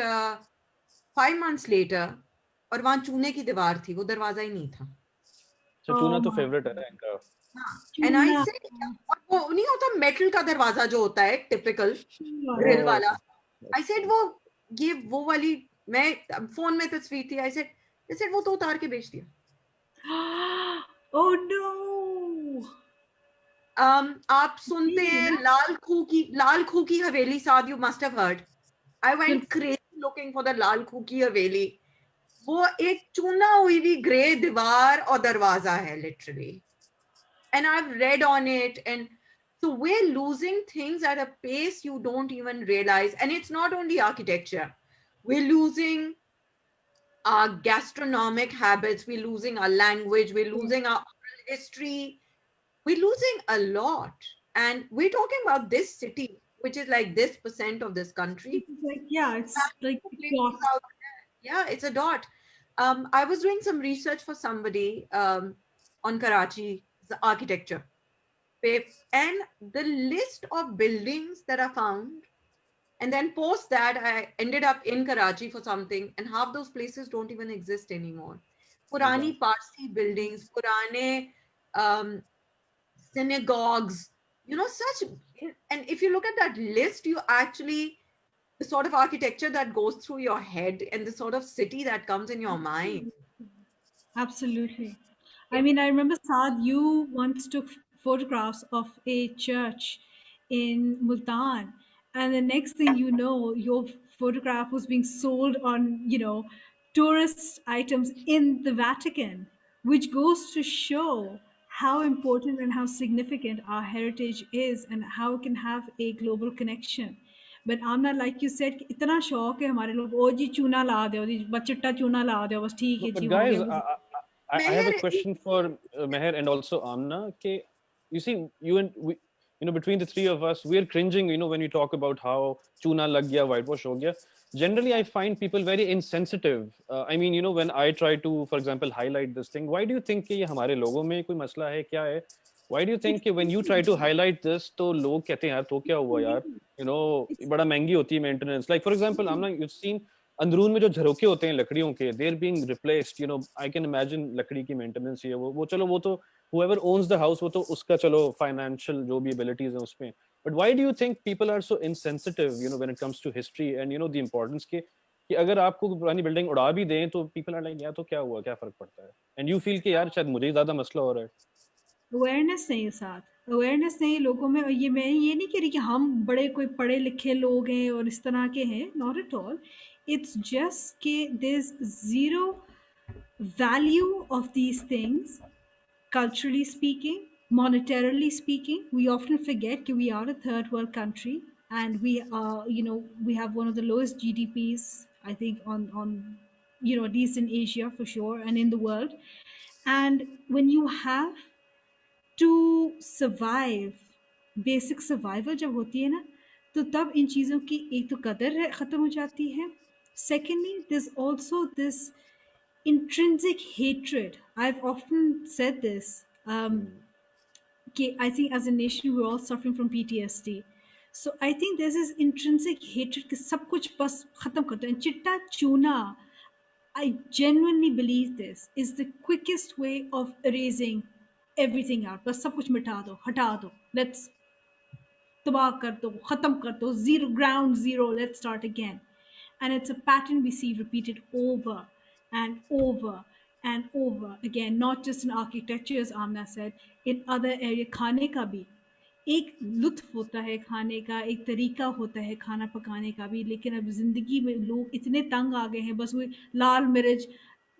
5 months later, और वहां चूने की दीवार थी, वो दरवाजा ही नहीं था. So Oh चूना तो my फेवरेट है God. इनका. And I Tuna. से, और वो नहीं होता मेटल का दरवाजा जो होता है टिपिकल ग्रिल Oh, वाला. आई that's सेड fine. वो वाली, मैं फोन में तस्वीर थी. आई सेड वो तो उतार के बेच दिया. Oh no. आप सुनते हैं लाल खू की हवेली, साथ you must have heard. I went बिल्कुल. क्रेजी लुकिंग फॉर द लाल खू की हवेली. वो एक चूना हुई भी ग्रे दीवार और दरवाजा है literally. And I've read on it. And so we're losing things at a pace you don't even realize. And it's not only architecture. We're losing our gastronomic habits. We're losing our language. We're losing our oral history. We're losing a lot. And we're talking about this city, which is like this percent of this country. It's like, yeah, it's like a Places dot. out there. Yeah, it's a dot. I was doing some research for somebody on Karachi, the architecture. And the list of buildings that are found, and then post that I ended up in Karachi for something, and half those places don't even exist anymore. Oh God. Purani Parsi buildings, Purane um, synagogues, such. And if you look at that list, you actually, the sort of architecture that goes through your head and the sort of city that comes in your mind. Absolutely. I It, mean, I remember, Saad, you once took photographs of a church in Multan, and the next thing you know, your photograph was being sold on, tourist items in the Vatican, which goes to show how important and how significant our heritage is and how it can have a global connection. But Amna, like you said, कि इतना शौक है हमारे लोग, ओ जी चूना ला दो जी, बस चिट्टा चूना ला दो, बस ठीक है But जी, हो guys, गया वो. I have a Meher, question for Meher and also Amna. Okay, you see, you and we, between the three of us, we are cringing. When you talk about how chuna lag gaya, whitewash ho gaya. generally I find people very insensitive. I mean, when I try to, for example, highlight this thing, why do you think कि ये हमारे लोगों में कोई मसला है क्या है? Why do you think कि when you try to highlight this, तो लोग कहते हैं यार तो क्या हुआ यार? बड़ा महंगी होती है maintenance. Like for example, Amna, you've seen अंदरून में जो झरोके होते हैं लकड़ियों के, they're being replaced. I can imagine लकड़ी की maintenance ही है वो चलो वो तो whoever owns the house वो तो उसका चलो financial जो भी abilities हैं उसमें. But why do you think people are so insensitive, when it comes to history and the importance के कि अगर आपको पुरानी बिल्डिंग उड़ा भी दें तो people are like यार तो क्या हुआ क्या फर्क पड़ता है? And you feel कि यार शायद मुझे ही ज्यादा मसला हो रहा है. अवेयरनेस नहीं साथ अवेयरनेस नहीं लोगों में। ये मैं ये नहीं कह रही कि हम बड़े कोई पढ़े लिखे लोग हैं और इस तरह के हैं, not at all. It's just कि there is zero value of these things, culturally speaking, monetarily speaking. We often forget that we are a third world country, and we are, we have one of the lowest GDPs, I think, at least in Asia for sure, and in the world. And when you have to survive, basic survival जब होती है ना, तो तब इन चीज़ों की एक तो कदर ख़त्म हो जाती है। Secondly, there's also this intrinsic hatred. I've often said this. I think as a nation we're all suffering from PTSD. So I think there's this intrinsic hatred कि सब कुछ बस खत्म कर दो, and चिट्टा चूना, I genuinely believe this is the quickest way of erasing everything out. बस सब कुछ मिटा दो, हटा दो, let's तबाह कर दो, खत्म कर दो, zero, ground zero, let's start again. And it's a pattern we see repeated over and over and over again, not just in architecture, as Amna said, in other areas. खाने का भी एक लुत्फ होता है खाने का, एक तरीका होता है खाना पकाने का भी, लेकिन अब ज़िंदगी में लोग इतने तंग आ गए हैं, बस वही लाल मिर्च,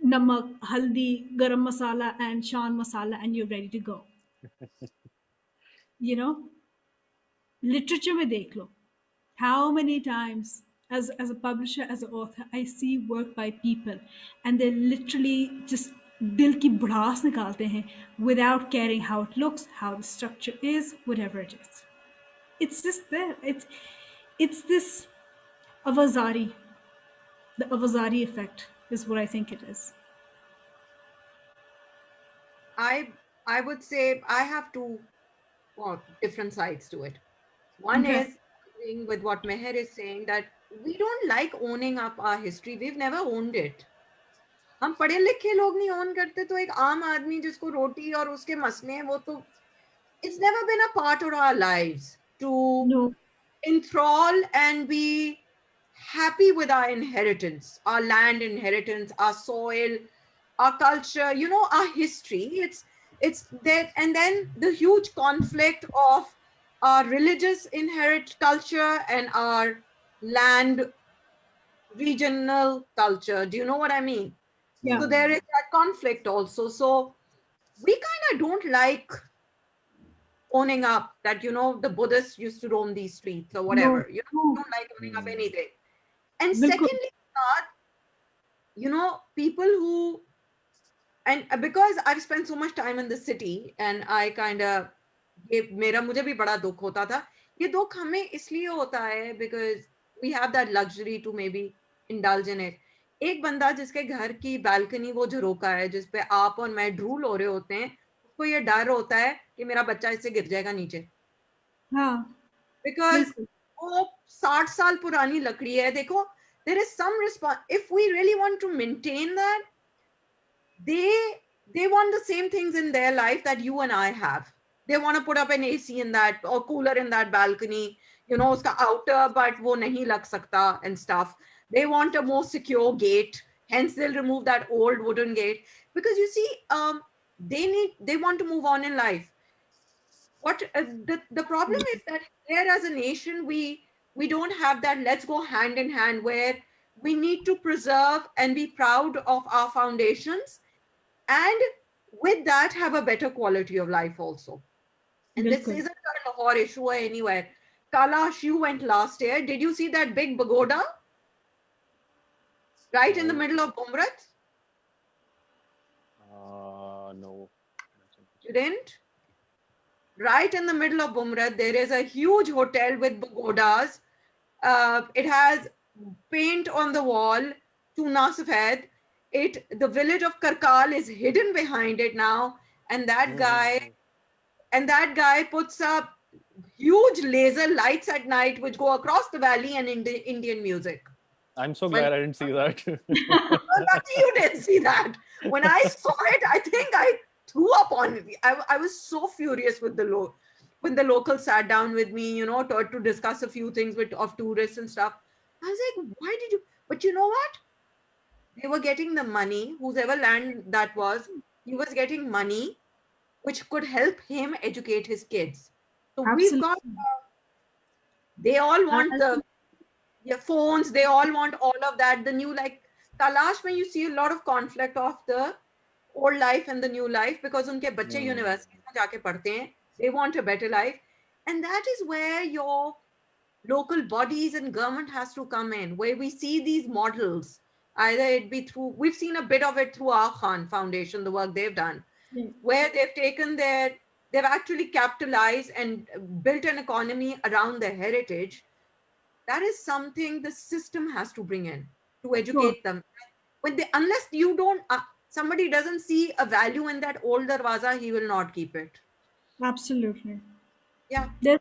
नमक, हल्दी, गरम मसाला and शान मसाला, and you're ready to go. You know, literature में देख लो, how many times as a publisher, as an author, I see work by people and they literally just दिल की भड़ास निकालते हैं without caring how it looks, how the structure is, whatever it is. It's just there. It's this avazari. The avazari effect is what I think it is. I would say I have two different sides to it. One Okay. is agreeing with what Meher is saying, that we don't like owning up our history. We've never owned it. हम पढ़े लिखे लोग नहीं own करते, तो एक आम आदमी जिसको रोटी और उसके मसले हैं वो तो, it's never been a part of our lives to No. enthrall and be happy with our inheritance, our land inheritance, our soil, our culture, our history. It's that, and then the huge conflict of our religious inherit culture and our land regional culture. Do you know what I mean? Yeah. So there is that conflict also. So we kind of don't like owning up that, the Buddhists used to roam these streets or whatever. No. We No. don't like owning up anything. And बिल्कुल. secondly, people who, and because I've spent so much time in the city and I kind of, मेरा मुझे भी बड़ा दुख होता था. ये दुख हमें इसलिए होता है because we have that luxury to maybe indulge in it. एक बंदा जिसके घर की बालकनी वो झरोका है जिस पे आप और मैं ड्रूल हो रहे होते हैं, उसको ये डर होता है कि मेरा बच्चा इससे गिर जाएगा नीचे. हाँ. Because बिल्कुल. वो 60 साल पुरानी लकड़ी है. देखो, there is some response. If we really want to maintain that, they want the same things in their life that you and I have. They want to put up an AC in that or cooler in that balcony, uska outer but wo nahi lag sakta and stuff. They want a more secure gate, hence they'll remove that old wooden gate, because you see, they want to move on in life. What the problem is that here as a nation we don't have that let's go hand in hand, where we need to preserve and be proud of our foundations, and with that have a better quality of life also. And this बिल्कुल. isn't a Lahore issue or anywhere. Kalash, you went last year. Did you see that big pagoda right in the middle of Bumrat? No. You didn't? Right in the middle of Bumrat, there is a huge hotel with pagodas. It has paint on the wall, Tuna Safed. The village of Karkal is hidden behind it now, and that guy puts up huge laser lights at night which go across the valley and Indian music. I'm so When glad I didn't see that. lucky you didn't see that. When I saw it, I think I threw up on it. I was so furious with when the locals sat down with me, to discuss a few things of tourists and stuff. I was like, why did you? But you know what? They were getting the money. Whoever land that was, he was getting money which could help him educate his kids. So we've got. Absolutely. They all want And the phones. They all want all of that. The new, like Talash, when you see a lot of conflict of the old life and the new life, because unke bacche Hmm. university mein jaake padhte hain, they want a better life, and that is where your local bodies and government has to come in, where we see these models. Either it be through, we've seen a bit of it through our Khan Foundation, the work they've done, yeah, where they've actually capitalized and built an economy around their heritage. That is something the system has to bring in to of course, educate them. Unless you don't, somebody doesn't see a value in that old darwaza, he will not keep it. absolutely. Yeah, This,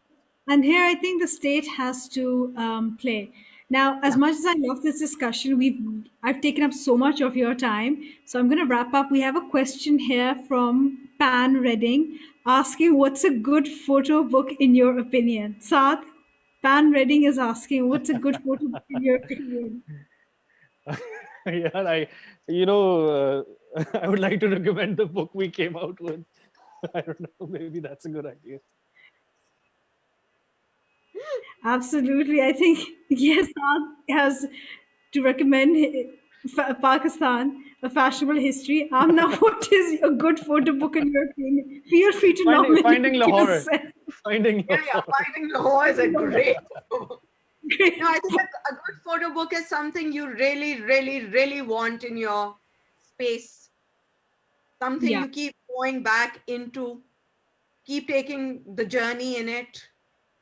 and here I think the state has to play. Now, as yeah. much as I love this discussion, I've taken up so much of your time, so I'm going to wrap up. We have a question here from Pan Redding asking, "What's a good photo book in your opinion?" Saad, Pan Redding is asking, "What's a good photo book in your opinion?" Yeah, you know, I would like to recommend the book we came out with. I don't know, maybe that's a good idea. Absolutely, I think yes, Saad has to recommend Pakistan, a fashionable history. Amna, what is a good photo book in your opinion? Feel free to Finding nominate Lahore. yourself. Finding Yeah. Lahore. Finding Lahore is a great book. No, I Great. think a good photo book is something you really, really, really want in your space. Something Yeah, you keep going back into, keep taking the journey in it,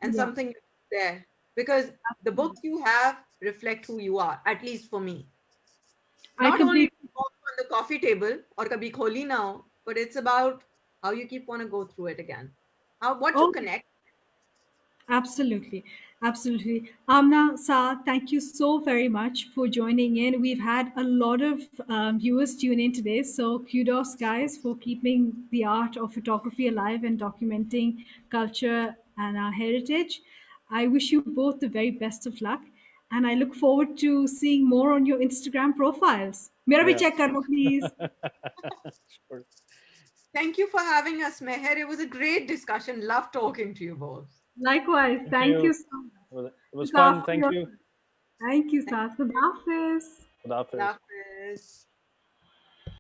and yeah. something there. Because the books you have reflect who you are, at least for me. I Not only completely on the coffee table or kabhi kholi now, but it's about how you keep want to go through it again. What you oh, connect. absolutely. Absolutely. Amna, Sa, thank you so very much for joining in. We've had a lot of viewers tune in today. So kudos, guys, for keeping the art of photography alive and documenting culture and our heritage. I wish you both the very best of luck. And I look forward to seeing more on your Instagram profiles. Mera bhi Yeah. check karo, please. Sure. Thank you for having us, Meher. It was a great discussion. Love talking to you both. Likewise. Thank Thank you you. so much. It was Look fun. after Thank your- you. Thank you, Thank Sa. Khuda Hafiz. Khuda Hafiz. you.